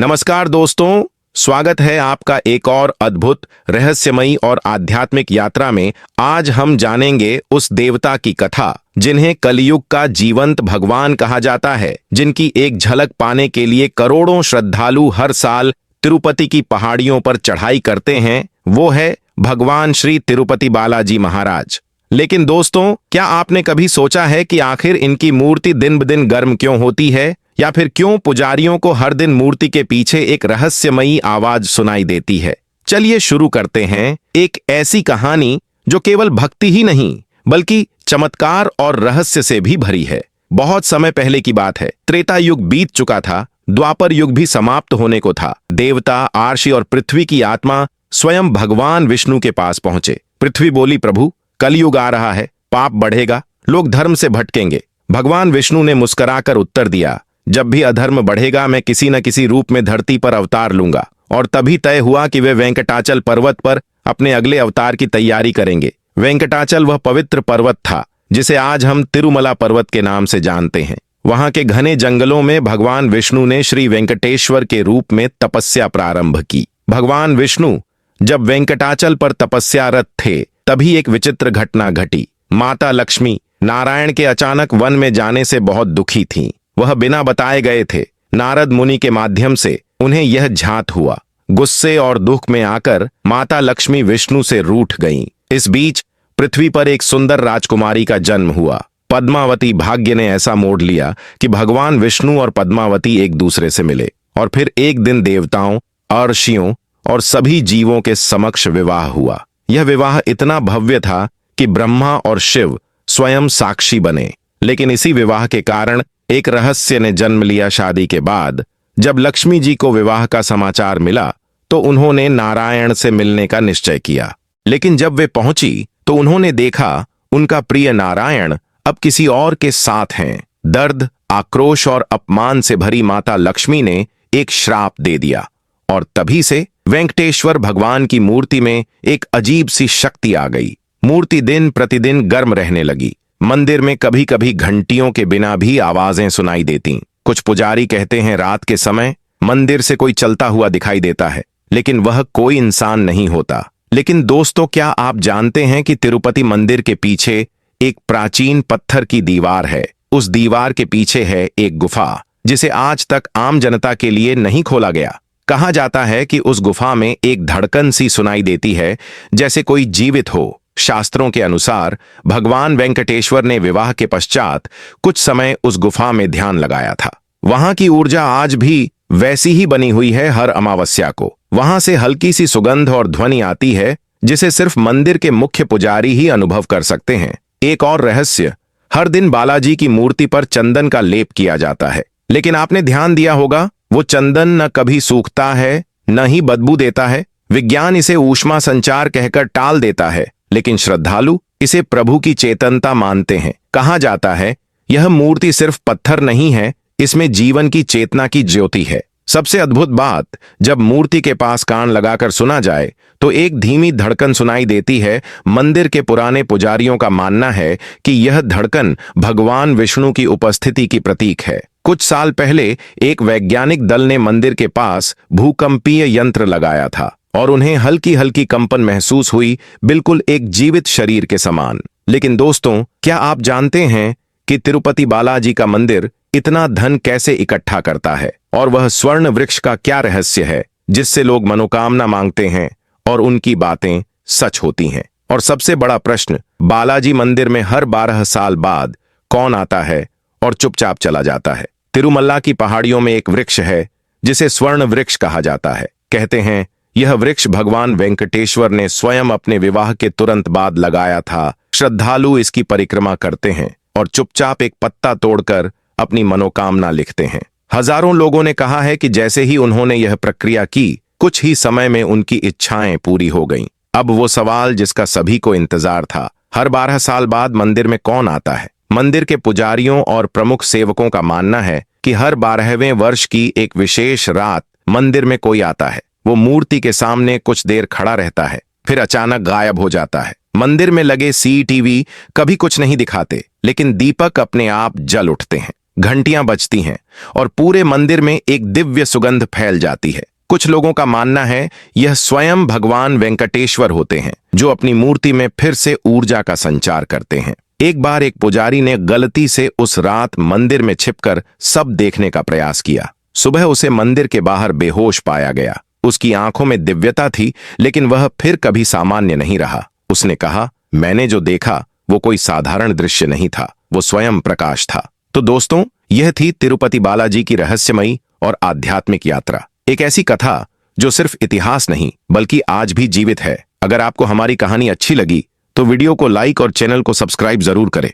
नमस्कार दोस्तों, स्वागत है आपका एक और अद्भुत रहस्यमयी और आध्यात्मिक यात्रा में। आज हम जानेंगे उस देवता की कथा जिन्हें कलयुग का जीवंत भगवान कहा जाता है, जिनकी एक झलक पाने के लिए करोड़ों श्रद्धालु हर साल तिरुपति की पहाड़ियों पर चढ़ाई करते हैं। वो है भगवान श्री तिरुपति बालाजी महाराज। लेकिन दोस्तों, क्या आपने कभी सोचा है कि आखिर इनकी मूर्ति दिन ब दिन गर्म क्यों होती है, या फिर क्यों पुजारियों को हर दिन मूर्ति के पीछे एक रहस्यमयी आवाज सुनाई देती है? चलिए शुरू करते हैं एक ऐसी कहानी जो केवल भक्ति ही नहीं बल्कि चमत्कार और रहस्य से भी भरी है। बहुत समय पहले की बात है। त्रेता युग बीत चुका था, द्वापर युग भी समाप्त होने को था। देवता, आर्षि और पृथ्वी की आत्मा स्वयं भगवान विष्णु के पास पहुंचे। पृथ्वी बोली, प्रभु, कलयुग आ रहा है, पाप बढ़ेगा, लोग धर्म से भटकेंगे। भगवान विष्णु ने मुस्कुराकर उत्तर दिया, जब भी अधर्म बढ़ेगा मैं किसी न किसी रूप में धरती पर अवतार लूंगा। और तभी तय हुआ कि वे वेंकटाचल पर्वत पर अपने अगले अवतार की तैयारी करेंगे। वेंकटाचल वह पवित्र पर्वत था जिसे आज हम तिरुमला पर्वत के नाम से जानते हैं। वहां के घने जंगलों में भगवान विष्णु ने श्री वेंकटेश्वर के रूप में तपस्या प्रारंभ की। भगवान विष्णु जब वेंकटाचल पर तपस्यारत थे, तभी एक विचित्र घटना घटी। माता लक्ष्मी नारायण के अचानक वन में जाने से बहुत दुखी थीं। वह बिना बताए गए थे। नारद मुनि के माध्यम से उन्हें यह झात हुआ। गुस्से और दुख में आकर माता लक्ष्मी विष्णु से रूठ गईं। इस बीच पृथ्वी पर एक सुंदर राजकुमारी का जन्म हुआ, पद्मावती। भाग्य ने ऐसा मोड़ लिया कि भगवान विष्णु और पद्मावती एक दूसरे से मिले और फिर एक दिन देवताओं, अर्षियों और सभी जीवों के समक्ष विवाह हुआ। यह विवाह इतना भव्य था कि ब्रह्मा और शिव स्वयं साक्षी बने। लेकिन इसी विवाह के कारण एक रहस्य ने जन्म लिया। शादी के बाद जब लक्ष्मी जी को विवाह का समाचार मिला तो उन्होंने नारायण से मिलने का निश्चय किया। लेकिन जब वे पहुंची तो उन्होंने देखा उनका प्रिय नारायण अब किसी और के साथ हैं। दर्द, आक्रोश और अपमान से भरी माता लक्ष्मी ने एक श्राप दे दिया और तभी से वेंकटेश्वर भगवान की मूर्ति में एक अजीब सी शक्ति आ गई। मूर्ति दिन प्रतिदिन गर्म रहने लगी। मंदिर में कभी कभी घंटियों के बिना भी आवाजें सुनाई देती। कुछ पुजारी कहते हैं रात के समय मंदिर से कोई चलता हुआ दिखाई देता है, लेकिन वह कोई इंसान नहीं होता। लेकिन दोस्तों, क्या आप जानते हैं कि तिरुपति मंदिर के पीछे एक प्राचीन पत्थर की दीवार है? उस दीवार के पीछे है एक गुफा जिसे आज तक आम जनता के लिए नहीं खोला गया। कहा जाता है कि उस गुफा में एक धड़कन सी सुनाई देती है, जैसे कोई जीवित हो। शास्त्रों के अनुसार भगवान वेंकटेश्वर ने विवाह के पश्चात कुछ समय उस गुफा में ध्यान लगाया था। वहां की ऊर्जा आज भी वैसी ही बनी हुई है। हर अमावस्या को वहां से हल्की सी सुगंध और ध्वनि आती है जिसे सिर्फ मंदिर के मुख्य पुजारी ही अनुभव कर सकते हैं। एक और रहस्य, हर दिन बालाजी की मूर्ति पर चंदन का लेप किया जाता है। लेकिन आपने ध्यान दिया होगा, वो चंदन न कभी सूखता है न ही बदबू देता है। विज्ञान इसे ऊष्मा संचार कहकर टाल देता है, लेकिन श्रद्धालु इसे प्रभु की चेतनता मानते हैं। कहा जाता है यह मूर्ति सिर्फ पत्थर नहीं है, इसमें जीवन की चेतना की ज्योति है। सबसे अद्भुत बात, जब मूर्ति के पास कान लगाकर सुना जाए तो एक धीमी धड़कन सुनाई देती है। मंदिर के पुराने पुजारियों का मानना है कि यह धड़कन भगवान विष्णु की उपस्थिति की प्रतीक है। कुछ साल पहले एक वैज्ञानिक दल ने मंदिर के पास भूकंपीय यंत्र लगाया था और उन्हें हल्की हल्की कंपन महसूस हुई, बिल्कुल एक जीवित शरीर के समान। लेकिन दोस्तों, क्या आप जानते हैं कि तिरुपति बालाजी का मंदिर इतना धन कैसे इकट्ठा करता है? और वह स्वर्ण वृक्ष का क्या रहस्य है जिससे लोग मनोकामना मांगते हैं और उनकी बातें सच होती हैं? और सबसे बड़ा प्रश्न, बालाजी मंदिर में हर 12 साल बाद कौन आता है और चुपचाप चला जाता है? तिरुमला की पहाड़ियों में एक वृक्ष है जिसे स्वर्ण वृक्ष कहा जाता है। कहते हैं यह वृक्ष भगवान वेंकटेश्वर ने स्वयं अपने विवाह के तुरंत बाद लगाया था। श्रद्धालु इसकी परिक्रमा करते हैं और चुपचाप एक पत्ता तोड़कर अपनी मनोकामना लिखते हैं। हजारों लोगों ने कहा है कि जैसे ही उन्होंने यह प्रक्रिया की, कुछ ही समय में उनकी इच्छाएं पूरी हो गईं। अब वो सवाल जिसका सभी को इंतजार था, हर 12 साल बाद मंदिर में कौन आता है? मंदिर के पुजारियों और प्रमुख सेवकों का मानना है कि हर 12वें वर्ष की एक विशेष रात मंदिर में कोई आता है। वो मूर्ति के सामने कुछ देर खड़ा रहता है, फिर अचानक गायब हो जाता है। मंदिर में लगे CCTV कभी कुछ नहीं दिखाते, लेकिन दीपक अपने आप जल उठते हैं। घंटियां बजती हैं और पूरे मंदिर में एक दिव्य सुगंध फैल जाती है। कुछ लोगों का मानना है यह स्वयं भगवान वेंकटेश्वर होते हैं जो अपनी मूर्ति में फिर से ऊर्जा का संचार करते हैं। एक बार एक पुजारी ने गलती से उस रात मंदिर में छिपकर सब देखने का प्रयास किया। सुबह उसे मंदिर के बाहर बेहोश पाया गया। उसकी आंखों में दिव्यता थी, लेकिन वह फिर कभी सामान्य नहीं रहा। उसने कहा, मैंने जो देखा वो कोई साधारण दृश्य नहीं था, वो स्वयं प्रकाश था। तो दोस्तों, यह थी तिरुपति बालाजी की रहस्यमयी और आध्यात्मिक यात्रा। एक ऐसी कथा जो सिर्फ इतिहास नहीं बल्कि आज भी जीवित है। अगर आपको हमारी कहानी अच्छी लगी तो वीडियो को लाइक और चैनल को सब्सक्राइब जरूर करें।